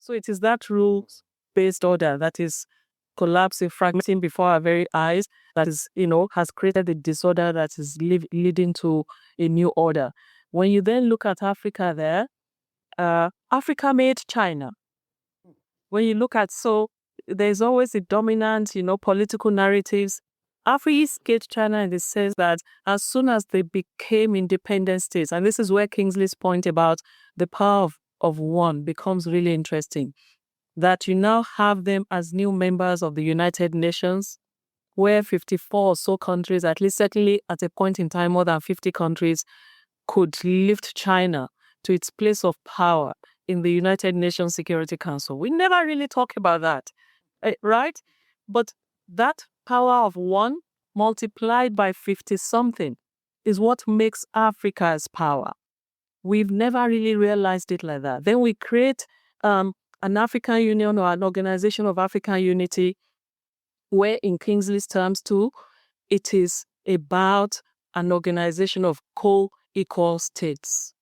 So it is that rules-based order that is collapsing, fragmenting before our very eyes, that is, has created the disorder that is leading to a new order. When you then look at Africa there, Africa made China. When you look at, so there's always a dominant, political narratives. Africa escaped China in the sense that as soon as they became independent states, and this is where Kingsley's point about the power of one becomes really interesting, that you now have them as new members of the United Nations, where 54 or so countries, at least certainly at a point in time, more than 50 countries, could lift China to its place of power in the United Nations Security Council. We never really talk about that, right? But that power of one multiplied by 50-something is what makes Africa's power. We've never really realized it like that. Then we create an African Union or an Organization of African Unity, where in Kingsley's terms too, it is about an organization of co-equal states.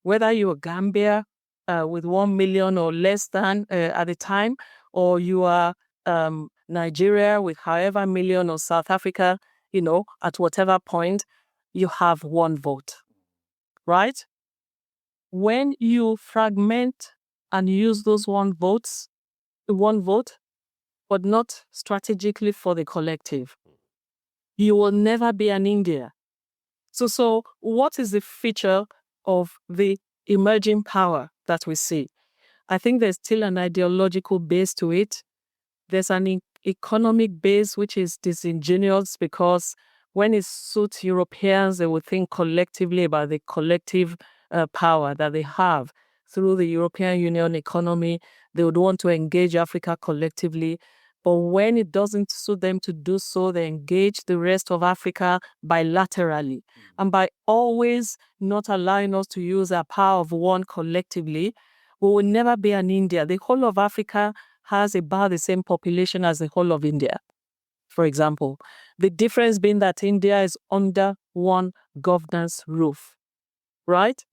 Whether you're Gambia with 1 million or less than at the time, or you are Nigeria with however million, or South Africa, at whatever point, you have one vote, right? When you fragment and use those one vote, but not strategically for the collective, you will never be an India. So what is the feature of the emerging power that we see? I think there's still an ideological base to it. There's an economic base which is disingenuous, because when it suits Europeans, they will think collectively about the collective power that they have through the European Union economy. They would want to engage Africa collectively. But when it doesn't suit them to do so, they engage the rest of Africa bilaterally. And by always not allowing us to use our power of one collectively, we will never be an India. The whole of Africa has about the same population as the whole of India, for example. The difference being that India is under one governance roof, right?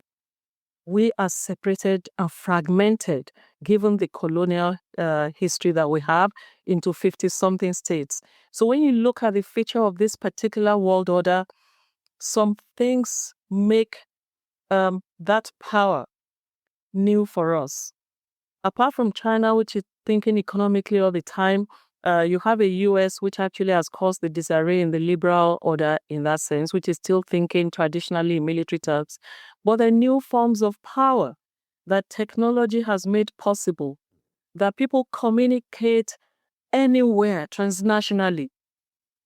We are separated and fragmented, given the colonial history that we have, into 50-something states. So when you look at the feature of this particular world order, some things make that power new for us. Apart from China, which is thinking economically all the time, you have a US which actually has caused the disarray in the liberal order in that sense, which is still thinking traditionally in military terms. But the new forms of power that technology has made possible, that people communicate anywhere transnationally.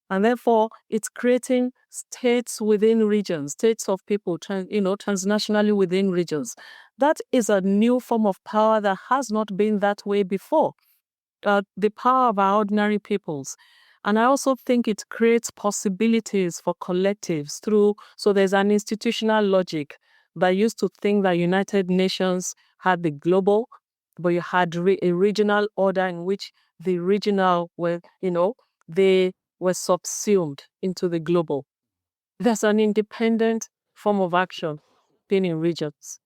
And therefore, it's creating states within regions, states of people, transnationally within regions. That is a new form of power that has not been that way before. The power of our ordinary peoples. And I also think it creates possibilities for collectives so there's an institutional logic that used to think that United Nations had the global, but you had a regional order in which the regional were, they were subsumed into the global. There's an independent form of action being in regions.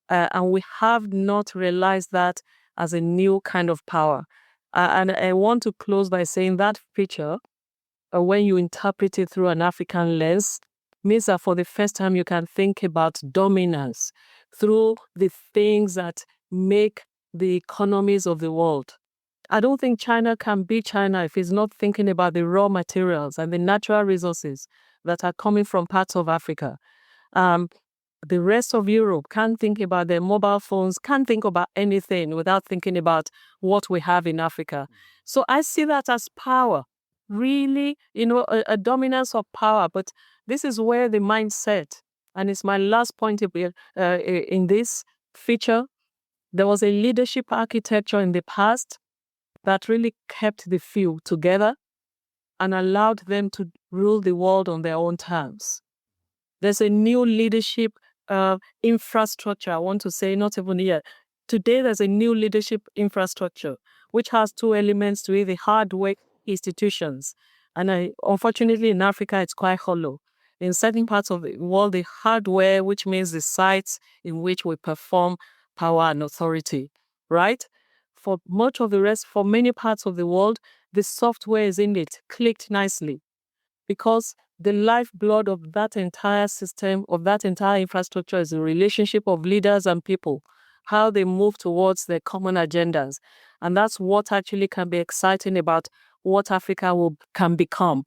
And we have not realized that as a new kind of power. And I want to close by saying that feature, when you interpret it through an African lens, means that for the first time you can think about dominance through the things that make the economies of the world. I don't think China can be China if it's not thinking about the raw materials and the natural resources that are coming from parts of Africa. The rest of Europe can't think about their mobile phones, can't think about anything without thinking about what we have in Africa. So I see that as power, really, a dominance of power. But this is where the mindset, and it's my last point in this feature, there was a leadership architecture in the past that really kept the few together and allowed them to rule the world on their own terms. There's a new leadership infrastructure, I want to say, not even here. Today, there's a new leadership infrastructure, which has two elements to it: the hardware institutions. And unfortunately, in Africa, it's quite hollow. In certain parts of the world, the hardware, which means the sites in which we perform power and authority, right? for much of the rest, for many parts of the world, the software is in it, clicked nicely. Because the lifeblood of that entire system, of that entire infrastructure, is the relationship of leaders and people, how they move towards their common agendas. And that's what actually can be exciting about what Africa can become.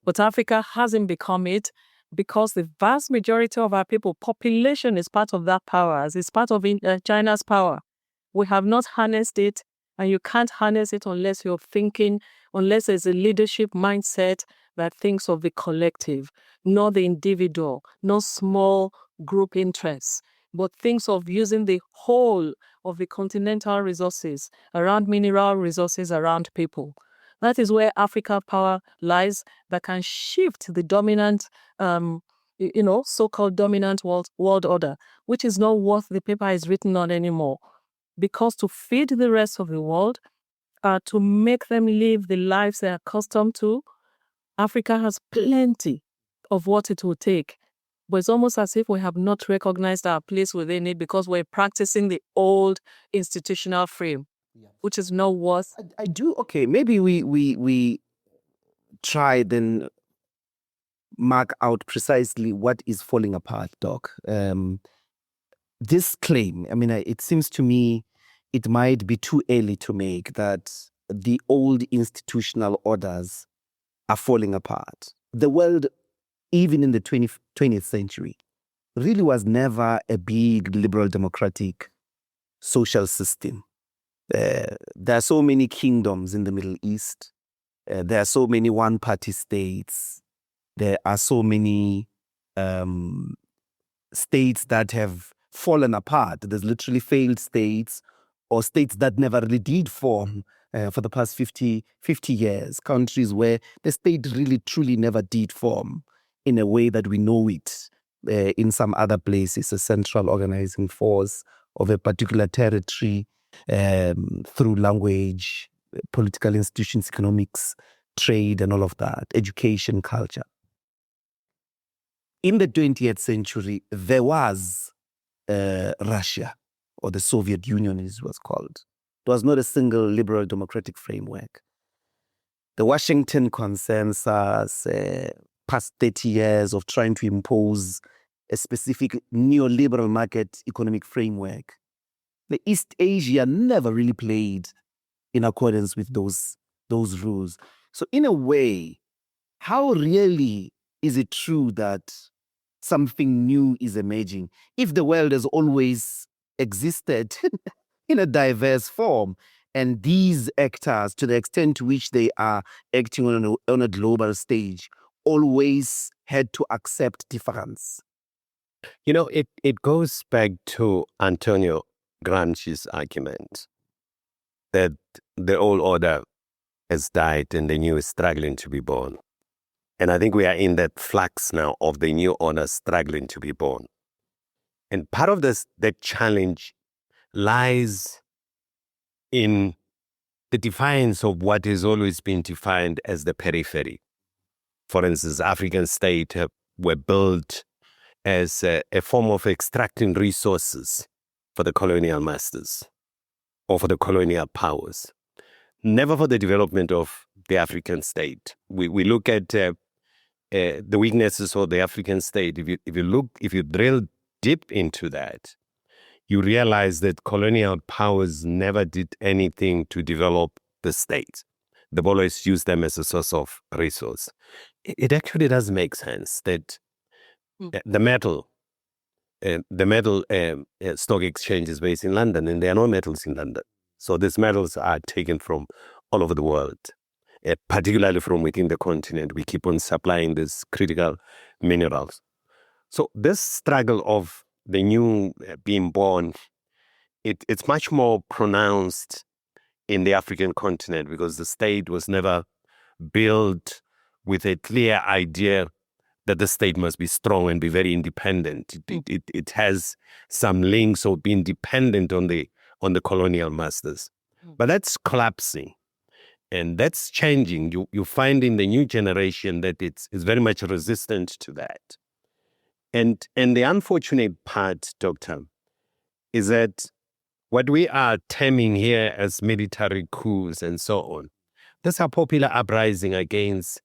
But Africa hasn't become it because the vast majority of our people, population is part of that power, as it's part of China's power. We have not harnessed it, and you can't harness it unless you're thinking, unless there's a leadership mindset that thinks of the collective, not the individual, not small group interests, but thinks of using the whole of the continental resources around mineral resources, around people. That is where Africa power lies, that can shift the dominant, so-called dominant world order, which is not what the paper is written on anymore. Because to feed the rest of the world, to make them live the lives they're accustomed to, Africa has plenty of what it will take. But it's almost as if we have not recognized our place within it because we're practicing the old institutional frame, which is not what... I do. Okay, maybe we try then mark out precisely what is falling apart, Doc. This claim, I mean, it seems to me it might be too early to make that the old institutional orders are falling apart. The world, even in the 20th century, really was never a big liberal democratic social system. There are so many kingdoms in the Middle East. There are so many one-party states. There are so many states that have fallen apart. There's literally failed states or states that never really did form for the past 50 years. Countries where the state really, truly never did form in a way that we know it in some other places, a central organizing force of a particular territory through language, political institutions, economics, trade, and all of that, education, culture. In the 20th century, there was Russia, or the Soviet Union as it was called. There was not a single liberal democratic framework. The Washington Consensus, past 30 years of trying to impose a specific neoliberal market economic framework. The East Asia never really played in accordance with those rules. So in a way, how really is it true that something new is emerging if the world has always existed in a diverse form? And these actors, to the extent to which they are acting on a global stage, always had to accept difference. You know, it goes back to Antonio Gramsci's argument that the old order has died and the new is struggling to be born. And I think we are in that flux now of the new order struggling to be born. And part of that challenge lies in the defiance of what has always been defined as the periphery. For instance, African states were built as a form of extracting resources for the colonial masters or for the colonial powers, never for the development of the African state. We look at the weaknesses of the African state. If you drill deep into that, you realize that colonial powers never did anything to develop the state. They've always used them as a source of resource. It actually does make sense that the metal stock exchange is based in London, and there are no metals in London. So these metals are taken from all over the world, particularly from within the continent. We keep on supplying these critical minerals. So this struggle of the new being born, it's much more pronounced in the African continent because the state was never built with a clear idea that the state must be strong and be very independent. It has some links of being dependent on the colonial masters. But that's collapsing. And that's changing. You find in the new generation that it's very much resistant to that. And the unfortunate part, Doctor, is that what we are terming here as military coups and so on, these are popular uprising against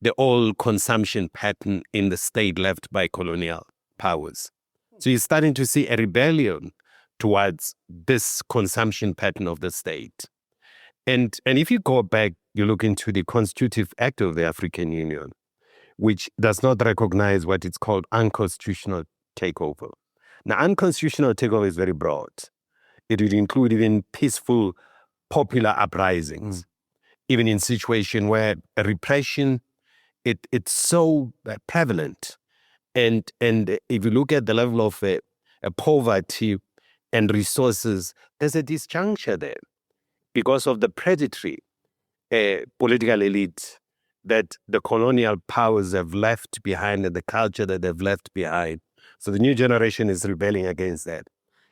the old consumption pattern in the state left by colonial powers. So you're starting to see a rebellion towards this consumption pattern of the state. And if you go back, you look into the Constitutive Act of the African Union, which does not recognize what is called unconstitutional takeover. Now, unconstitutional takeover is very broad. It would include even peaceful, popular uprisings, even in situation where repression, it's so prevalent. And if you look at the level of poverty and resources, there's a disjuncture there because of the predatory political elite that the colonial powers have left behind and the culture that they've left behind. So the new generation is rebelling against that.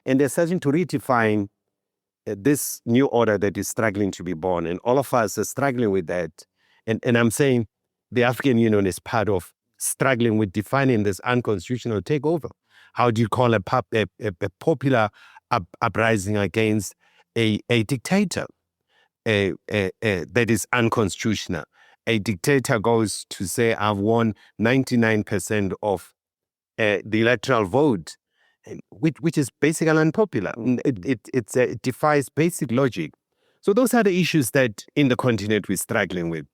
And they're starting to redefine this new order that is struggling to be born. And all of us are struggling with that. And I'm saying the African Union is part of struggling with defining this unconstitutional takeover. How do you call a popular uprising against a dictator that is unconstitutional? A dictator goes to say, I've won 99% of the electoral vote, which is basically unpopular. It defies basic logic. So those are the issues that in the continent we're struggling with.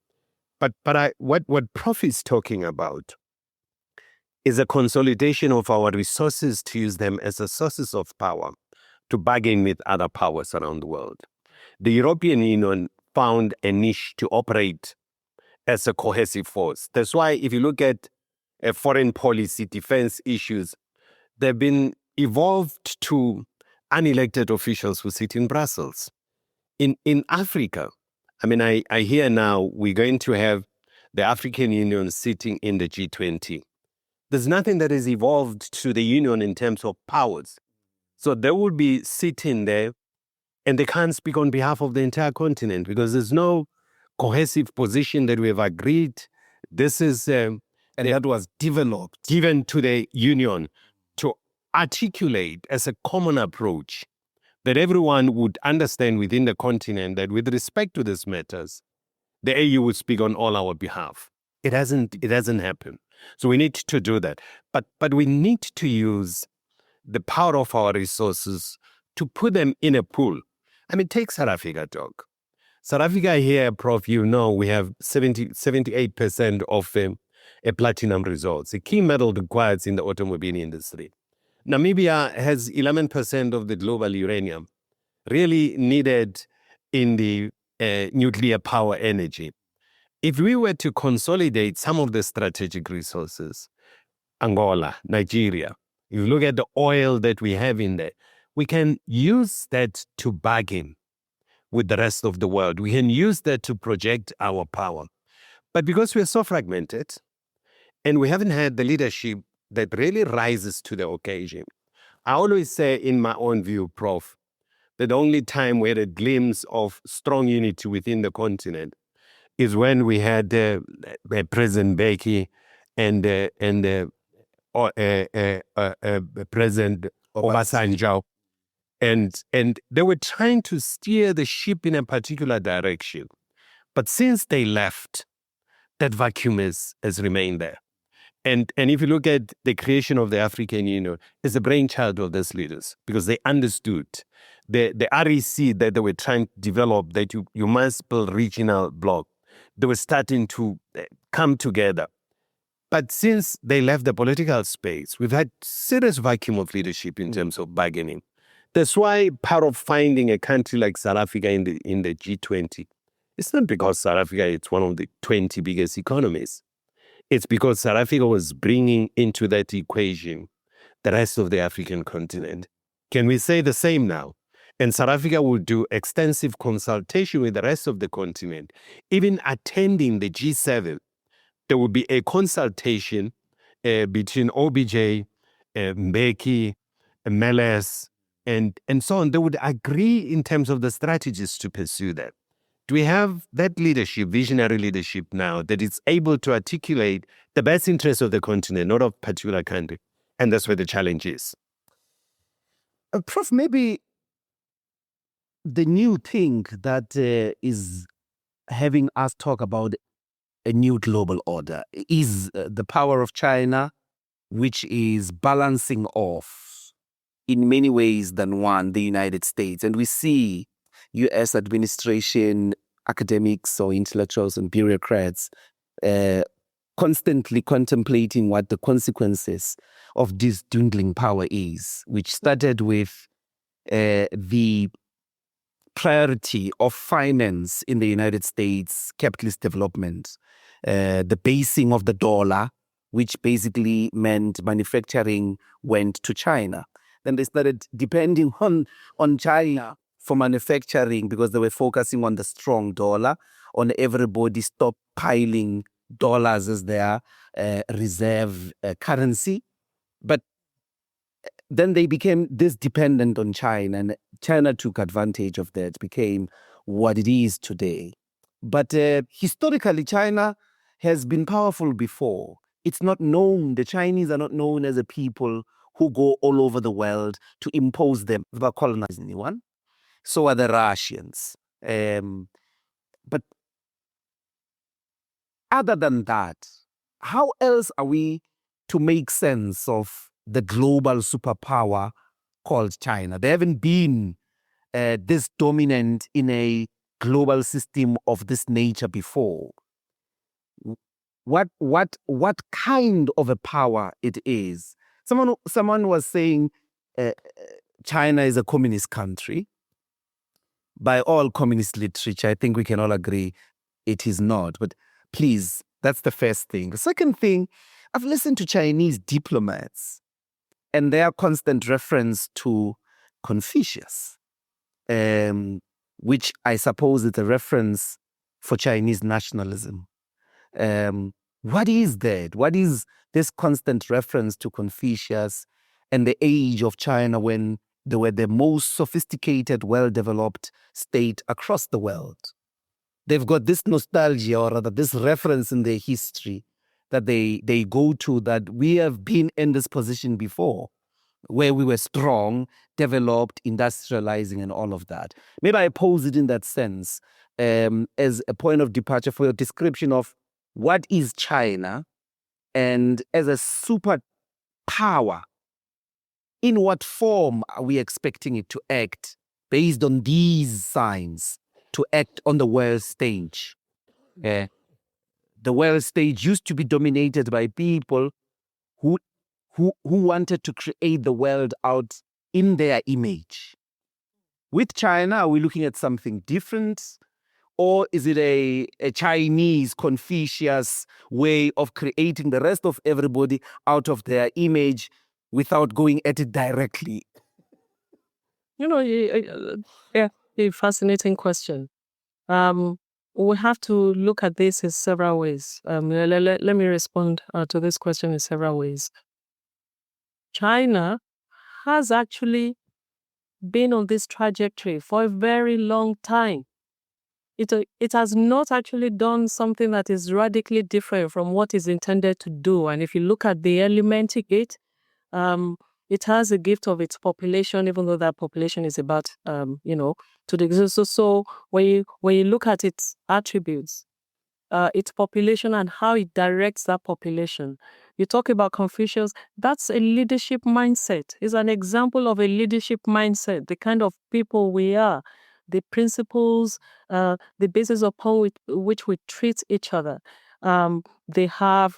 But what Prof is talking about is a consolidation of our resources to use them as a sources of power to bargain with other powers around the world. The European Union found a niche to operate as a cohesive force. That's why if you look at foreign policy, defense issues, they've been evolved to unelected officials who sit in Brussels. In Africa, I mean, I hear now we're going to have the African Union sitting in the G20. There's nothing that has evolved to the Union in terms of powers. So they will be sitting there and they can't speak on behalf of the entire continent because there's no cohesive position that we have agreed. This is, and that was developed, given to the Union to articulate as a common approach that everyone would understand within the continent that with respect to these matters, the AU would speak on all our behalf. It hasn't happened. So we need to do that. But we need to use the power of our resources to put them in a pool. I mean, take South Africa, Doc. South Africa here, Prof, you know, we have 78% of a platinum resource, a key metal required in the automobile industry. Namibia has 11% of the global uranium, really needed in the nuclear power energy. If we were to consolidate some of the strategic resources, Angola, Nigeria, if you look at the oil that we have in there, we can use that to bargain with the rest of the world. We can use that to project our power. But because we're so fragmented and we haven't had the leadership that really rises to the occasion, I always say in my own view, Prof, that the only time we had a glimpse of strong unity within the continent is when we had President Mbeki and President Obasanjo. And they were trying to steer the ship in a particular direction. But since they left, that vacuum has remained there. And if you look at the creation of the African Union, it's a brainchild of these leaders because they understood the REC that they were trying to develop, that you must build regional bloc. They were starting to come together. But since they left the political space, we've had serious vacuum of leadership in terms of bargaining. That's why part of finding a country like South Africa in the G20, it's not because South Africa is one of the 20 biggest economies. It's because South Africa was bringing into that equation the rest of the African continent. Can we say the same now? And South Africa will do extensive consultation with the rest of the continent. Even attending the G7, there will be a consultation between OBJ, Mbeki, Meles, and so on. They would agree in terms of the strategies to pursue that. Do we have that leadership, visionary leadership now that is able to articulate the best interests of the continent, not of a particular country? And that's where the challenge is. Prof, maybe the new thing that is having us talk about a new global order is the power of China, which is balancing off in many ways than one, the United States. And we see US administration, academics or intellectuals and bureaucrats constantly contemplating what the consequences of this dwindling power is, which started with the priority of finance in the United States, capitalist development, the basing of the dollar, which basically meant manufacturing went to China. Then they started depending on China for manufacturing because they were focusing on the strong dollar, on everybody stockpiling dollars as their reserve currency. But then they became this dependent on China, and China took advantage of that, became what it is today. But historically, China has been powerful before. It's not known, the Chinese are not known as a people who go all over the world to impose them without colonizing anyone. So are the Russians. But other than that, how else are we to make sense of the global superpower called China? They haven't been this dominant in a global system of this nature before. What kind of a power it is? Someone was saying China is a communist country. By all communist literature, I think we can all agree it is not. But please, that's the first thing. The second thing, I've listened to Chinese diplomats and their constant reference to Confucius, which I suppose is a reference for Chinese nationalism. What is that? What is this constant reference to Confucius and the age of China when they were the most sophisticated, well-developed state across the world? They've got this nostalgia, or rather this reference in their history that they go to, that we have been in this position before, where we were strong, developed, industrializing, and all of that. Maybe I pose it in that sense as a point of departure for your description of what is China, and as a superpower, in what form are we expecting it to act based on these signs, to act on the world stage? The world stage used to be dominated by people who wanted to create the world out in their image. With China, are we looking at something different? Or is it a Chinese Confucius way of creating the rest of everybody out of their image without going at it directly? You know, a fascinating question. We have to look at this in several ways. Let me respond to this question in several ways. China has actually been on this trajectory for a very long time. It has not actually done something that is radically different from what is intended to do. And if you look at the elementary gate, it has a gift of its population, even though that population is about, to the so when you look at its attributes, its population and how it directs that population. You talk about Confucius, that's a leadership mindset. It's an example of a leadership mindset, the kind of people we are, the principles, the basis upon which we treat each other. They have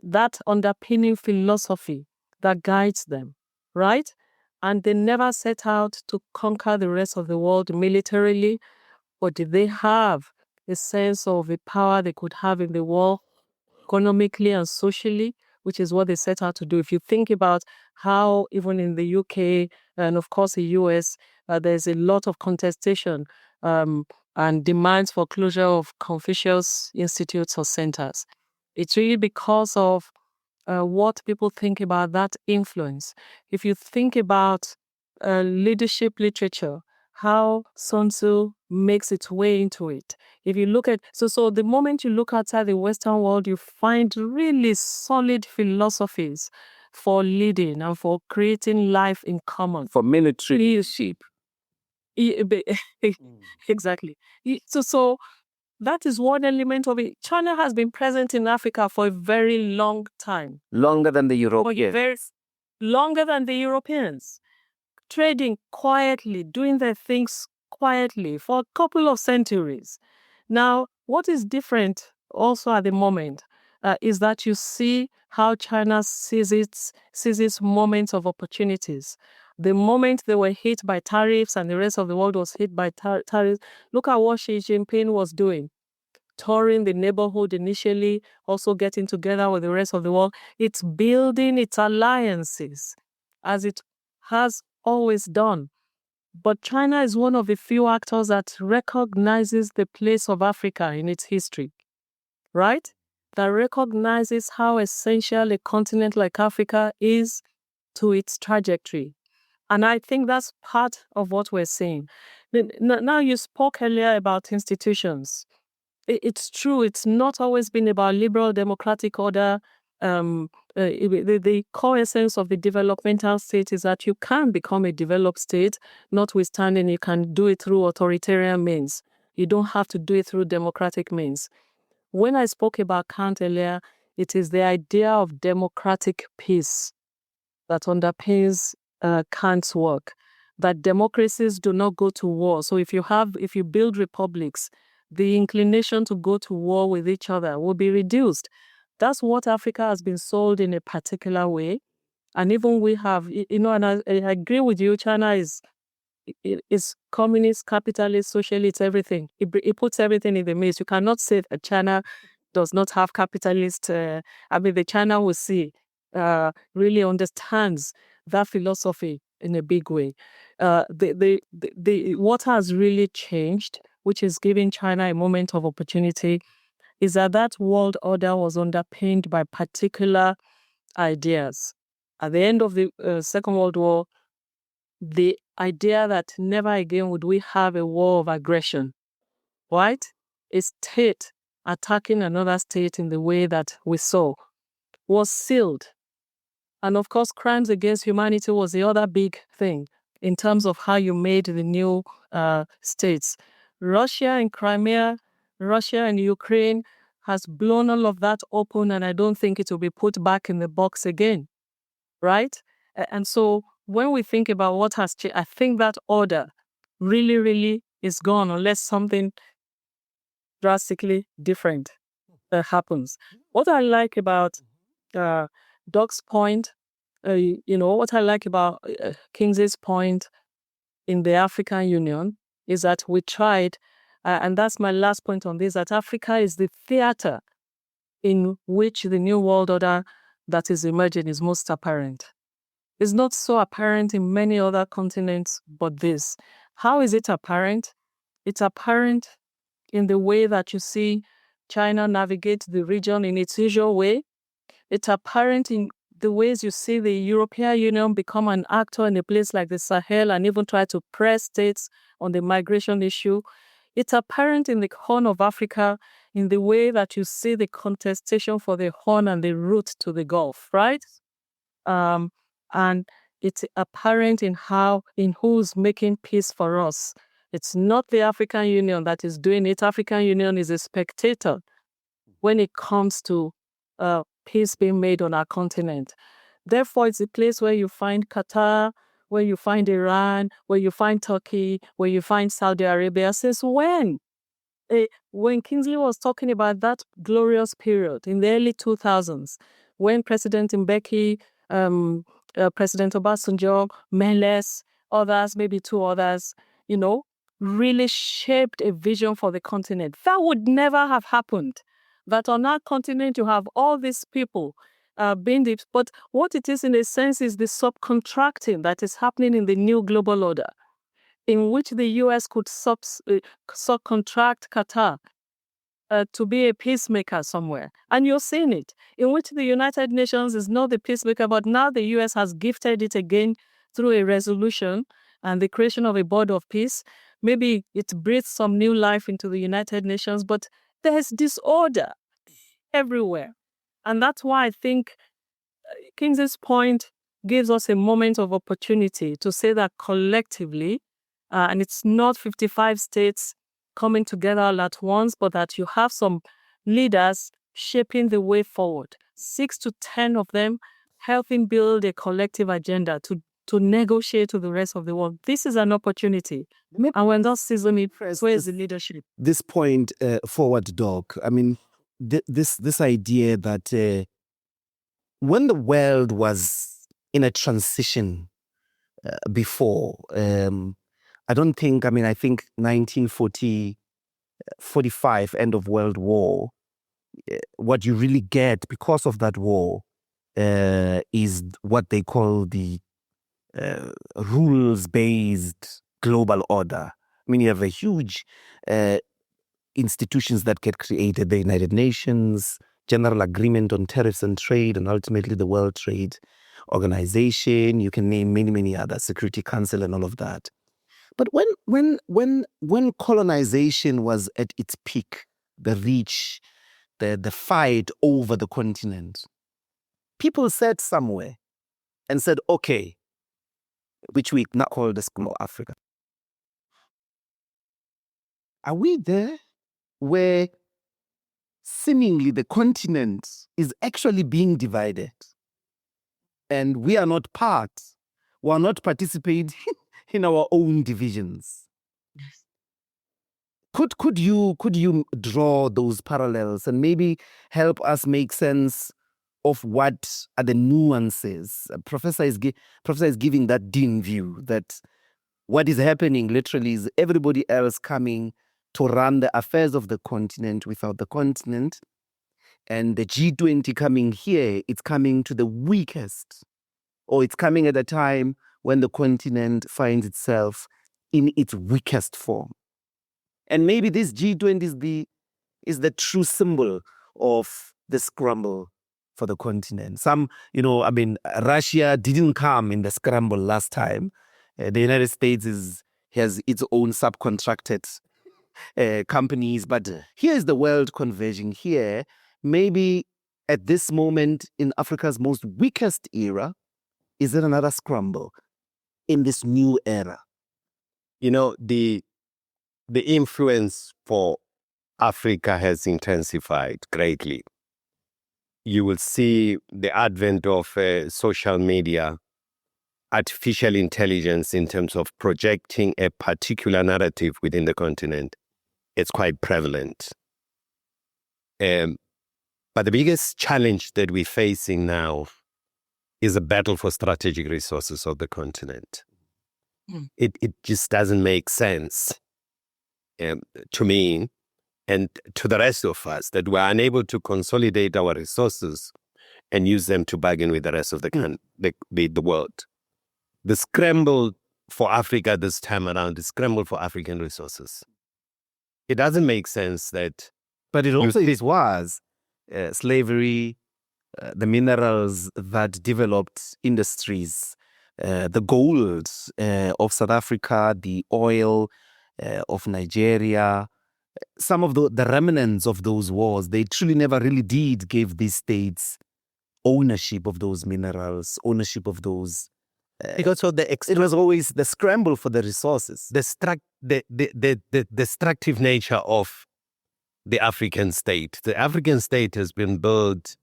that underpinning philosophy that guides them, right? And they never set out to conquer the rest of the world militarily, but did they have a sense of the power they could have in the world economically and socially, which is what they set out to do. If you think about how even in the UK and of course the US, there's a lot of contestation and demands for closure of Confucius institutes or centers. It's really because of what people think about that influence. If you think about leadership literature, how Sun Tzu makes its way into it. If you look at, so the moment you look outside the Western world, you find really solid philosophies for leading and for creating life in common. For military leadership. Exactly. So that is one element of it. China has been present in Africa for a very long time. Longer than the Europeans. Longer than the Europeans. Trading quietly, doing their things quietly for a couple of centuries. Now, what is different also at the moment is that you see how China seizes moments of opportunities. The moment they were hit by tariffs and the rest of the world was hit by tariffs, look at what Xi Jinping was doing. Touring the neighborhood initially, also getting together with the rest of the world. It's building its alliances as it has always done. But China is one of the few actors that recognizes the place of Africa in its history, right? That recognizes how essential a continent like Africa is to its trajectory. And I think that's part of what we're seeing. Now, you spoke earlier about institutions. It's true, it's not always been about liberal democratic order. The core essence of the developmental state is that you can become a developed state, notwithstanding you can do it through authoritarian means. You don't have to do it through democratic means. When I spoke about Kant earlier, it is the idea of democratic peace that underpins Kant's work, that democracies do not go to war. So if you build republics, the inclination to go to war with each other will be reduced. That's what Africa has been sold in a particular way. And even we have, and I agree with you, China is communist, capitalist, socialist, everything. It puts everything in the mix. You cannot say that China does not have capitalist. The China we see really understands that philosophy in a big way. What has really changed, which is giving China a moment of opportunity, is that world order was underpinned by particular ideas. At the end of the Second World War, the idea that never again would we have a war of aggression, right? A state attacking another state in the way that we saw was sealed. And of course, crimes against humanity was the other big thing in terms of how you made the new states. Russia and Crimea, Russia and Ukraine has blown all of that open, and I don't think it will be put back in the box again, right? And so when we think about what has changed, I think that order really, really is gone unless something drastically different happens. What I like about Doc's point, what I like about Kingsley's point in the African Union is that we tried, and that's my last point on this, that Africa is the theater in which the new world order that is emerging is most apparent. It's not so apparent in many other continents but this. How is it apparent? It's apparent in the way that you see China navigate the region in its usual way. It's apparent in the ways you see the European Union become an actor in a place like the Sahel and even try to press states on the migration issue. It's apparent in the Horn of Africa in the way that you see the contestation for the Horn and the route to the Gulf, right? And it's apparent in who's making peace for us. It's not the African Union that is doing it. African Union is a spectator when it comes to peace being made on our continent. Therefore, it's a place where you find Qatar, where you find Iran, where you find Turkey, where you find Saudi Arabia. Since when? When Kingsley was talking about that glorious period in the early 2000s, when President Mbeki, President Obasanjo, Meles, others, maybe two others, really shaped a vision for the continent. That would never have happened. That on our continent you have all these people being the, but what it is in a sense is the subcontracting that is happening in the new global order, in which the US could subcontract Qatar to be a peacemaker somewhere. And you're seeing it, in which the United Nations is not the peacemaker, but now the US has gifted it again through a resolution and the creation of a board of peace. Maybe it breathes some new life into the United Nations, but there's disorder everywhere. And that's why I think Kingsley's point gives us a moment of opportunity to say that collectively and it's not 55 states coming together all at once, but that you have some leaders shaping the way forward. 6 to 10 of them helping build a collective agenda to negotiate with the rest of the world. This is an opportunity. And we're not seizing it. Where's the leadership? This point forward, Doc. I mean, this idea that when the world was in a transition before, I don't think, I mean, I think 1945, end of World War, what you really get because of that war is what they call the rules-based global order. I mean, you have a huge institutions that get created, the United Nations, General Agreement on Tariffs and Trade, and ultimately the World Trade Organization. You can name many, many others, Security Council and all of that. But when colonization was at its peak, the reach, the fight over the continent, people sat somewhere and said, okay, which we now call the School of Africa. Are we there where seemingly the continent is actually being divided and we are not part, we are not participating in our own divisions? Could you draw those parallels and maybe help us make sense of what are the nuances? Professor is giving that dim view that what is happening literally is everybody else coming to run the affairs of the continent without the continent, and the G20 coming here, it's coming to the weakest, or it's coming at a time when the continent finds itself in its weakest form. And maybe this G20 is the true symbol of the scramble for the continent. Some, I mean, Russia didn't come in the scramble last time. The United States has its own subcontracted companies, but here is the world converging here. Maybe at this moment in Africa's most weakest era, is it another scramble in this new era? The influence for Africa has intensified greatly. You will see the advent of social media, artificial intelligence in terms of projecting a particular narrative within the continent. It's quite prevalent. But the biggest challenge that we're facing now is a battle for strategic resources of the continent. It just doesn't make sense to me and to the rest of us that we're unable to consolidate our resources and use them to bargain with the rest of the world. The scramble for Africa this time around, the scramble for African resources. It doesn't make sense that... But it also was slavery, the minerals that developed industries, the gold of South Africa, the oil of Nigeria, some of the remnants of those wars, they truly never really did give these states ownership of those minerals, ownership of those. Because of it was always the scramble for the resources. The destructive nature of the African state. The African state has been built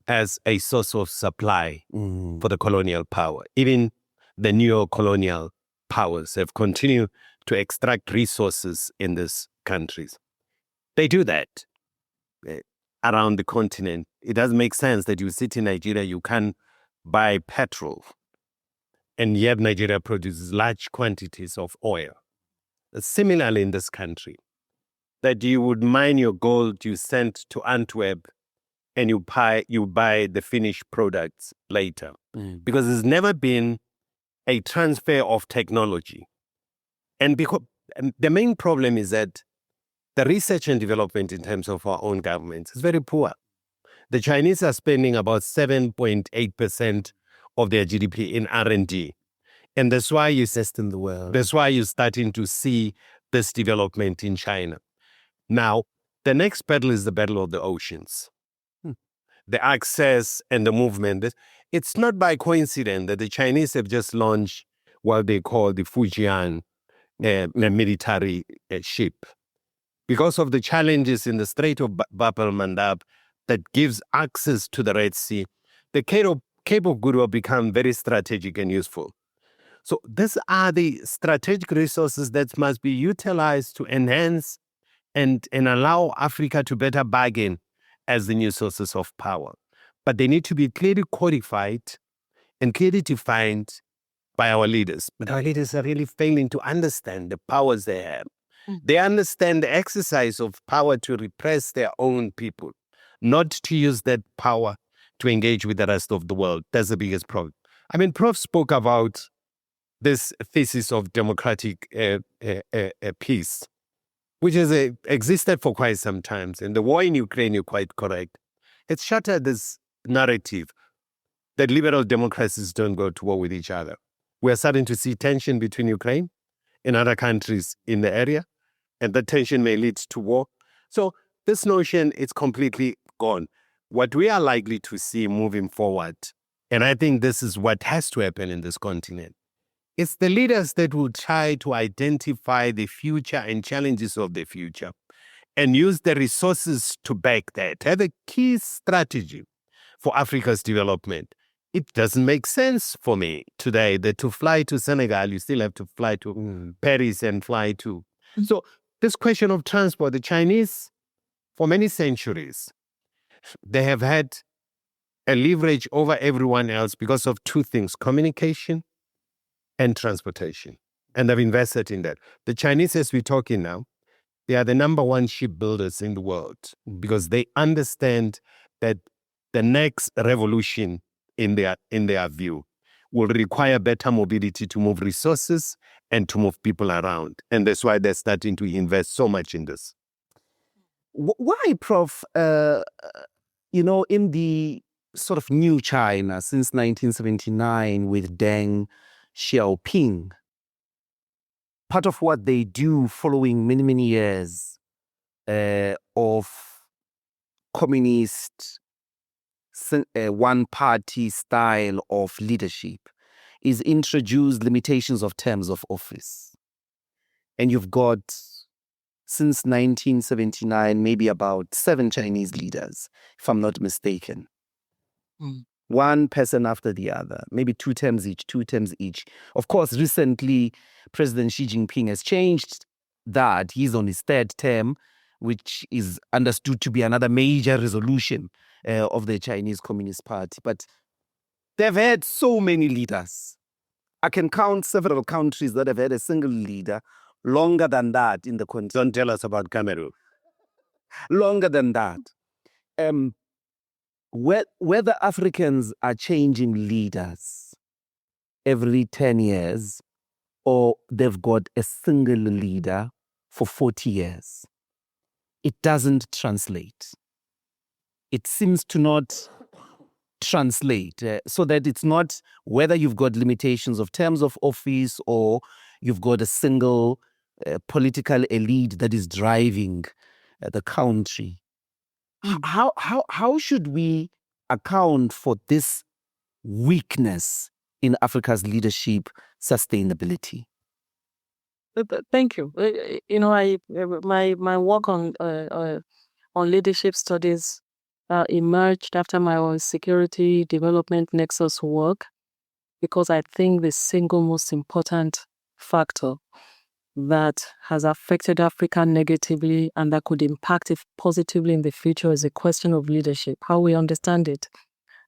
as a source of supply for the colonial power. Even the neo-colonial powers have continued to extract resources in these countries. They do that around the continent. It doesn't make sense that you sit in Nigeria, you can buy petrol, and yet Nigeria produces large quantities of oil. Similarly in this country, that you would mine your gold, you send to Antwerp, and you buy the finished products later. Because there's never been a transfer of technology. And the main problem is that the research and development in terms of our own governments is very poor. The Chinese are spending about 7.8% of their GDP in R&D. And that's why in the world. That's why you're starting to see this development in China. Now, the next battle is the battle of the oceans. The access and the movement. It's not by coincidence that the Chinese have just launched what they call the Fujian military ship. Because of the challenges in the Strait of Bab el-Mandab that gives access to the Red Sea, the Cape of Good Hope become very strategic and useful. So these are the strategic resources that must be utilized to enhance and allow Africa to better bargain as the new sources of power. But they need to be clearly codified and clearly defined by our leaders. But our leaders are really failing to understand the powers they have. They understand the exercise of power to repress their own people, not to use that power to engage with the rest of the world. That's the biggest problem. I mean, Prof spoke about this thesis of democratic peace, which has existed for quite some time. And the war in Ukraine, you're quite correct. It's shattered this narrative that liberal democracies don't go to war with each other. We're starting to see tension between Ukraine and other countries in the area, and that tension may lead to war. So this notion is completely gone. What we are likely to see moving forward, and I think this is what has to happen in this continent, it's the leaders that will try to identify the future and challenges of the future and use the resources to back that. Have a key strategy for Africa's development. It doesn't make sense for me today that to fly to Senegal, you still have to fly to Paris and fly to. So this question of transport, the Chinese, for many centuries, they have had a leverage over everyone else because of two things: communication and transportation. And they've invested in that. The Chinese, as we're talking now, they are the number one shipbuilders in the world because they understand that the next revolution in their view will require better mobility to move resources and to move people around. And that's why they're starting to invest so much in this. Why, Prof, in the sort of new China since 1979 with Deng Xiaoping, part of what they do following many, many years of communist one-party style of leadership is introduce limitations of terms of office. And you've got, since 1979, maybe about 7 Chinese leaders, if I'm not mistaken. One person after the other, maybe 2 terms each. Of course, recently, President Xi Jinping has changed that. He's on his 3rd term, which is understood to be another major resolution of the Chinese Communist Party. But they've had so many leaders. I can count several countries that have had a single leader longer than that in the continent. Don't tell us about Cameroon. Longer than that. Whether Africans are changing leaders every 10 years or they've got a single leader for 40 years, it doesn't translate. It seems to not translate, so that it's not whether you've got limitations of terms of office or you've got a single political elite that is driving the country. How should we account for this weakness in Africa's leadership sustainability? Thank you. My work on leadership studies emerged after my security development nexus work, because I think the single most important factor that has affected Africa negatively and that could impact it positively in the future is a question of leadership, how we understand it.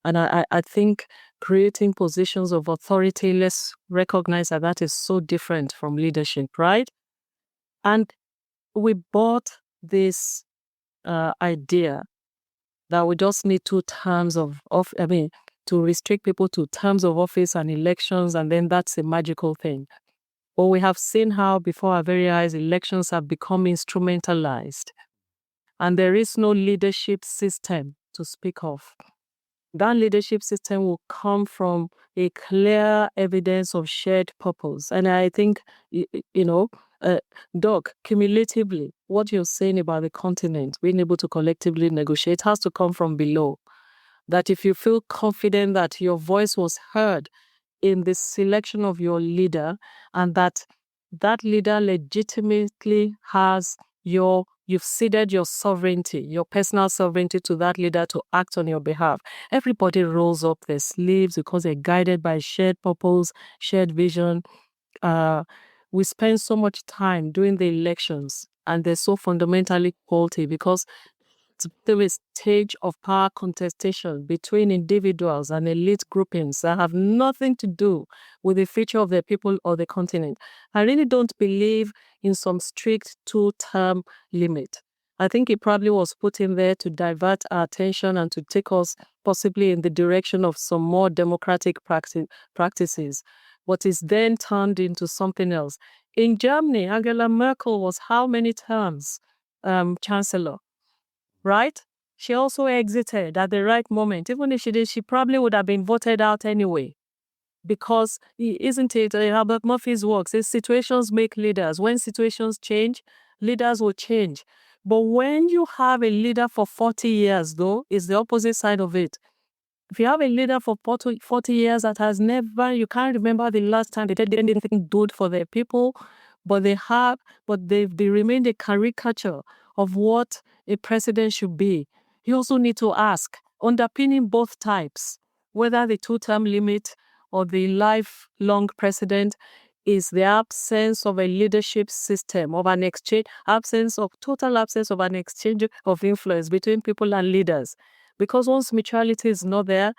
And I think creating positions of authority, let's recognize that is so different from leadership, right? And we bought this idea that we just need 2 terms to restrict people to terms of office and elections, and then that's a magical thing. But we have seen how before our very eyes elections have become instrumentalized, and there is no leadership system to speak of. That leadership system will come from a clear evidence of shared purpose. And I think, Doc, cumulatively, what you're saying about the continent being able to collectively negotiate has to come from below. That if you feel confident that your voice was heard in the selection of your leader, and that that leader legitimately has you've ceded your sovereignty, your personal sovereignty to that leader to act on your behalf. Everybody rolls up their sleeves because they're guided by shared purpose, shared vision. We spend so much time doing the elections and they're so fundamentally faulty because there is stage of power contestation between individuals and elite groupings that have nothing to do with the future of the people or the continent. I really don't believe in some strict 2-term limit. I think it probably was put in there to divert our attention and to take us possibly in the direction of some more democratic practices, but is then turned into something else. In Germany, Angela Merkel was how many terms chancellor? Right? She also exited at the right moment. Even if she did, she probably would have been voted out anyway. Because, isn't it, Albert Murphy's work says situations make leaders. When situations change, leaders will change. But when you have a leader for 40 years, though, it's the opposite side of it. If you have a leader for 40 years that has never, you can't remember the last time they did anything good for their people, but they remained a caricature of what a president should be. You also need to ask, underpinning both types, whether the 2-term limit or the lifelong president is the absence of a leadership system, of an exchange, total absence of an exchange of influence between people and leaders. Because once mutuality is not there,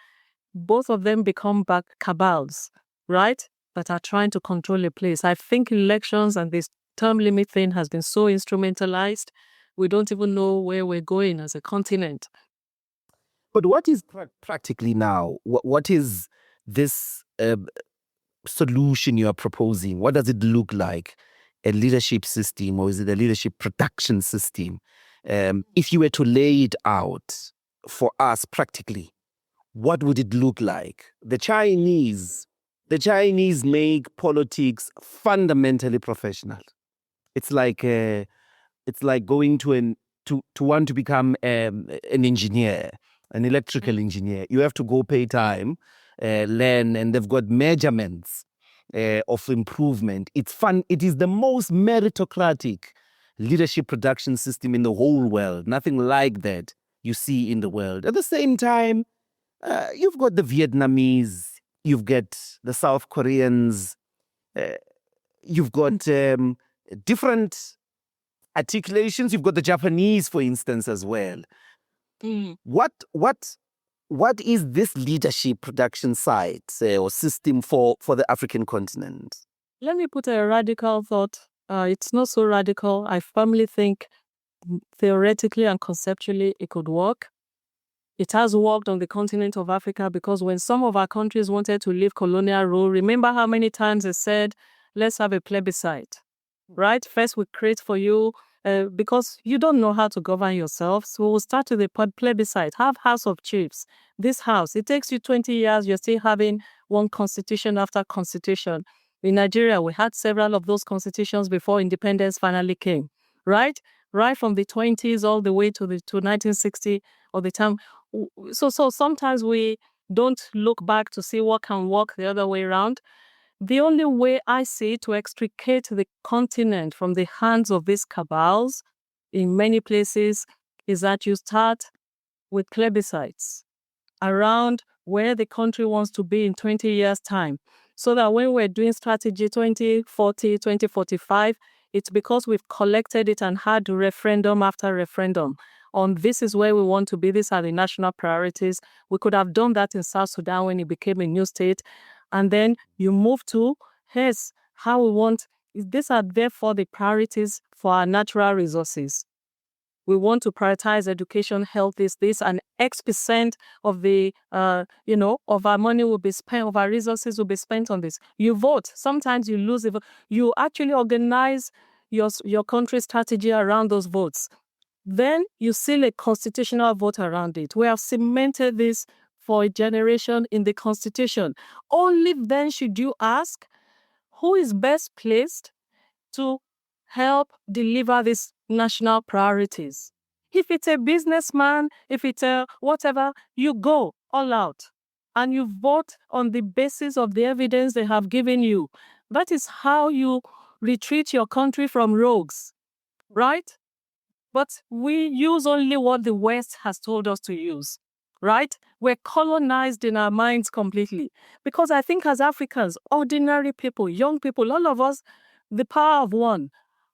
both of them become back cabals, right? That are trying to control a place. I think elections and this term limit thing has been so instrumentalized, we don't even know where we're going as a continent. But what is practically now? What is this solution you are proposing? What does it look like? A leadership system, or is it a leadership production system? If you were to lay it out for us practically, what would it look like? The Chinese make politics fundamentally professional. It's like going to want to become an engineer, an electrical engineer. You have to go pay time, learn, and they've got measurements of improvement. It's fun. It is the most meritocratic leadership production system in the whole world. Nothing like that you see in the world. At the same time, you've got the Vietnamese, you've got the South Koreans, you've got different articulations. You've got the Japanese, for instance, as well. What is this leadership production side or system for the African continent? Let me put a radical thought. It's not so radical. I firmly think theoretically and conceptually it could work. It has worked on the continent of Africa because when some of our countries wanted to leave colonial rule, remember how many times they said, let's have a plebiscite, right? First we create for you, because you don't know how to govern yourself. So we'll start with a plebiscite, have House of Chiefs. This house, it takes you 20 years, you're still having one constitution after constitution. In Nigeria, we had several of those constitutions before independence finally came, right? Right from the 20s all the way to 1960 or the time. So sometimes we don't look back to see what can work the other way around. The only way I see to extricate the continent from the hands of these cabals in many places is that you start with plebiscites around where the country wants to be in 20 years' time. So that when we're doing strategy 2040, 2045, it's because we've collected it and had referendum after referendum on this is where we want to be. These are the national priorities. We could have done that in South Sudan when it became a new state. And then you move to, here's how we want, these are therefore the priorities for our natural resources. We want to prioritize education, health, this, and X% of the, of our money will be spent, of our resources will be spent on this. You vote. Sometimes you lose it. You actually organize your country's strategy around those votes. Then you seal a constitutional vote around it. We have cemented this for a generation in the Constitution. Only then should you ask who is best placed to help deliver these national priorities. If it's a businessman, if it's a whatever, you go all out and you vote on the basis of the evidence they have given you. That is how you retreat your country from rogues, right? But we use only what the West has told us to use, right? We're colonized in our minds completely. Because I think as Africans, ordinary people, young people, all of us, the power of one.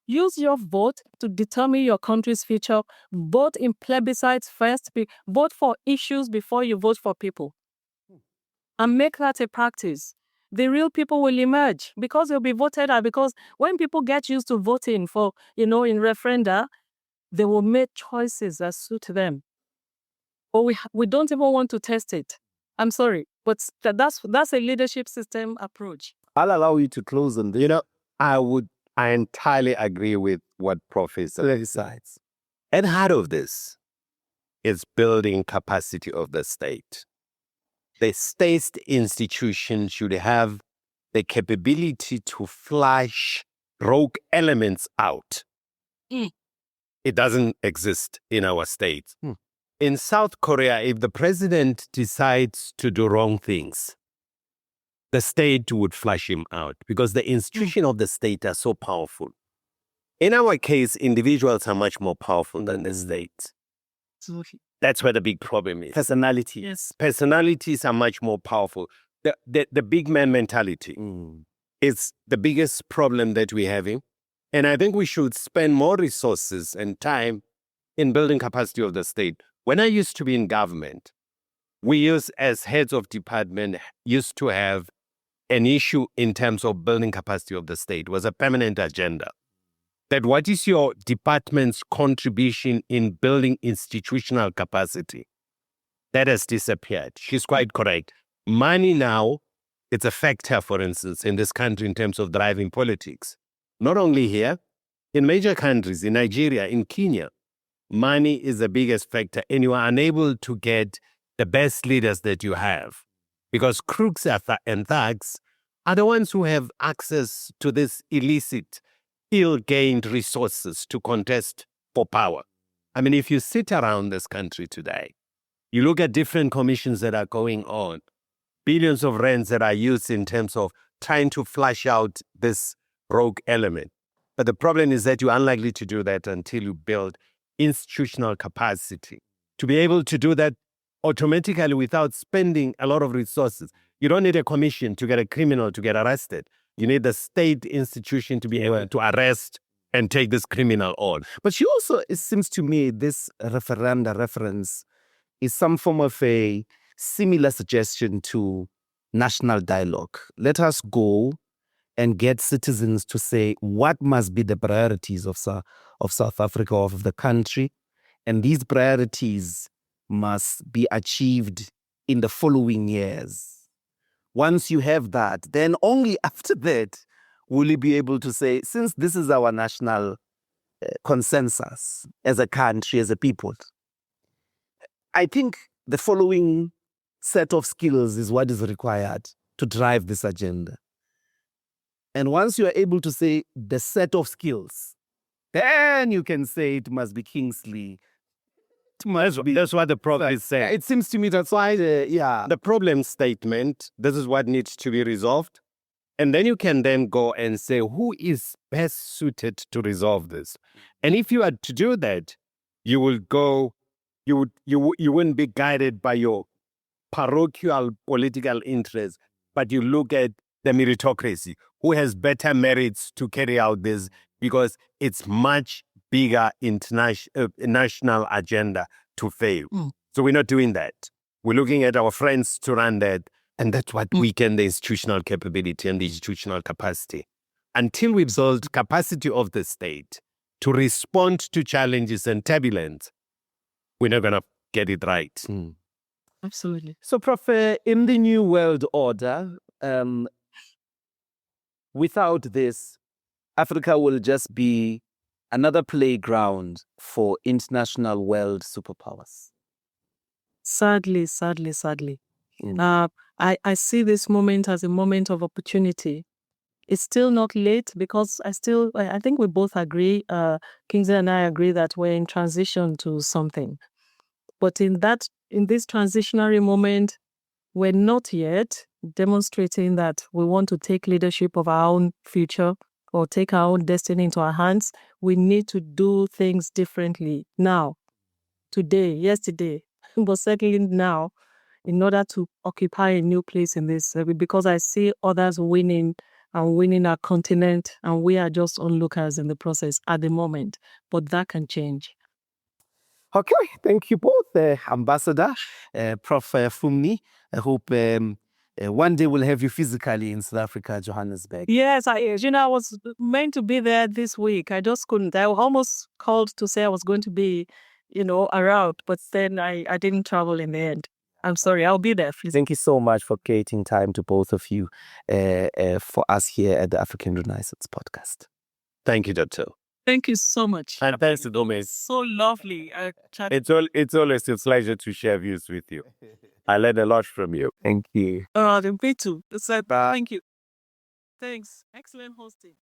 Use your vote to determine your country's future. Vote in plebiscites first. Vote for issues before you vote for people. And make that a practice. The real people will emerge because they'll be voted out. Because when people get used to voting for, in referenda, they will make choices that suit them. But we don't even want to test it. I'm sorry, but that's a leadership system approach. I'll allow you to close on this. I entirely agree with what Prof is saying. At the heart of this is building capacity of the state. The state institution should have the capability to flush rogue elements out. It doesn't exist in our state. In South Korea, if the president decides to do wrong things, the state would flush him out because the institution of the state are so powerful. In our case, individuals are much more powerful than the state. That's where the big problem is. Personality. Yes. Personalities are much more powerful. The big man mentality is the biggest problem that we're having. And I think we should spend more resources and time in building capacity of the state. When I used to be in government, we used, as heads of department, used to have an issue in terms of building capacity of the state. It was a permanent agenda. That what is your department's contribution in building institutional capacity? That has disappeared. She's quite correct. Money now, it's a factor, for instance, in this country in terms of driving politics. Not only here, in major countries, in Nigeria, in Kenya, money is the biggest factor, and you are unable to get the best leaders that you have because crooks and thugs are the ones who have access to this illicit, ill-gained resources to contest for power. I mean, if you sit around this country today, you look at different commissions that are going on, billions of rands that are used in terms of trying to flush out this rogue element. But the problem is that you're unlikely to do that until you build institutional capacity. To be able to do that automatically without spending a lot of resources. You don't need a commission to get a criminal to get arrested. You need the state institution to be able to arrest and take this criminal on. But she also, it seems to me, this referenda reference is some form of a similar suggestion to national dialogue. Let us go and get citizens to say what must be the priorities of South Africa, of the country. And these priorities must be achieved in the following years. Once you have that, then only after that will you be able to say, since this is our national consensus as a country, as a people, I think the following set of skills is what is required to drive this agenda. And once you are able to say the set of skills, then you can say it must be Kingsley. That's what the Prof is saying. It seems to me that's why, the problem statement, this is what needs to be resolved. And then you can then go and say, who is best suited to resolve this? And if you are to do that, you will go, you wouldn't be guided by your parochial political interests, but you look at the meritocracy, who has better merits to carry out this, because it's much bigger international national agenda to fail. So we're not doing that. We're looking at our friends to run that, and that's what weaken the institutional capability and the institutional capacity. Until we build capacity of the state to respond to challenges and turbulence, we're not going to get it right. Absolutely. So, Prof, in the new world order, without this, Africa will just be another playground for international world superpowers. Sadly. I see this moment as a moment of opportunity. It's still not late because I think we both agree, Kingsley and I agree that we're in transition to something. But in this transitionary moment, we're not yet demonstrating that we want to take leadership of our own future or take our own destiny into our hands. We need to do things differently now, today, yesterday, but certainly now, in order to occupy a new place in this, because I see others winning and winning our continent, and we are just onlookers in the process at the moment. But that can change. Okay, thank you both, Ambassador, Prof. Funmi. I hope one day we'll have you physically in South Africa, Johannesburg. Yes, I was meant to be there this week. I just couldn't. I almost called to say I was going to be, around, but then I didn't travel in the end. I'm sorry. I'll be there. Thank you so much for creating time to both of you for us here at the African Renaissance podcast. Thank you, Dr. Thank you so much. And thanks, Gomez. So lovely. It's always a pleasure to share views with you. I learned a lot from you. Thank you. Me too. Thank you. Thanks. Excellent hosting.